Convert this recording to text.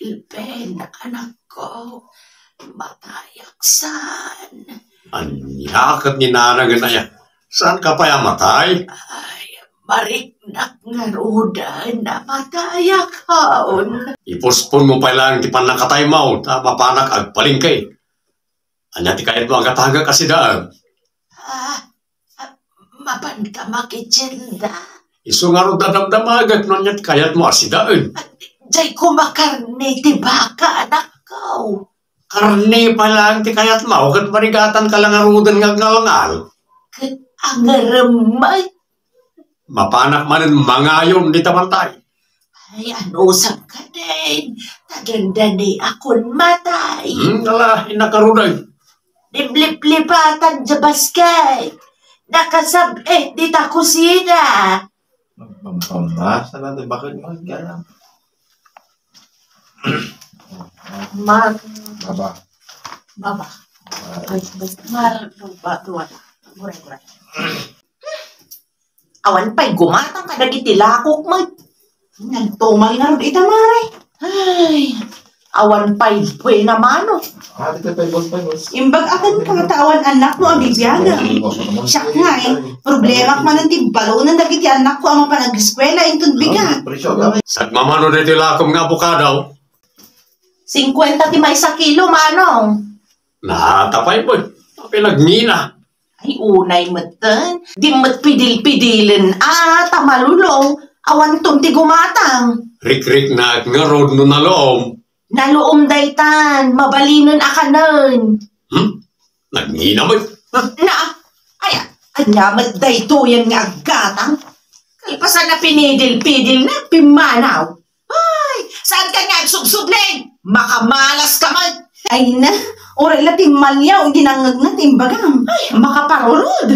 Ilben, anak ko, matayaksan. Anyakat ni nanang na yan. Saan ka pa yamatay? Ay, mariknak nga rudan na matayakon. Ipuspon mo pa lang di pa nakatay mo. Mapanak agpalingkay. Anya ti kayat mo agataga kasi daan. Mapan ka makitsinda. Iso nga ro dadamdamagat nun yan kayat mo asidaan. Diyay kumakarne ti baka, anak ko. Karne pa lang ti kayat mo. Kat marigatan ka lang arudan nga ngalngal. Ang ramay. Mapanak manin mangayom di tamantay. Ay, anusap ka din. Taganda ni akon matay. Ala, inakaruday. Liblip-lipatan sa basket. Nakasab, di ta kusina. Magpambasa natin, bakit magkaya? Baba. Muray. Awan pa'y gumatang ka dagiti lakok mo. Nagtumay na rin itamare. Ay, awan pa'y pwede naman o. Dito pay-boss. Imbag akan katawan anak mo ang bibiyaga. Siya nga problema man ang tibalo na dagiti anak ko ang panag-eskwela intun bigat. Sat mamano dito lakom nga bukadaw. 50 ti may sa kilo, manong. Natapay po. Pinagnina. Ay, unay matan. Di mat pidil-pidilin. Tamalulong. Awan tong ti gumatang. Rik-rik na nga road no na loom. Naluom daytan. Mabalinon akanan. Nagnina mo. Anyamat dayto yan nga agatang. Kalpasan na pinidil-pidil na pimanaw. Ay, saan ka nga subsudling? Makamalas ka man. Ay na, oray la timmalyaw ginangag na timbagang. Ay, makaparurod.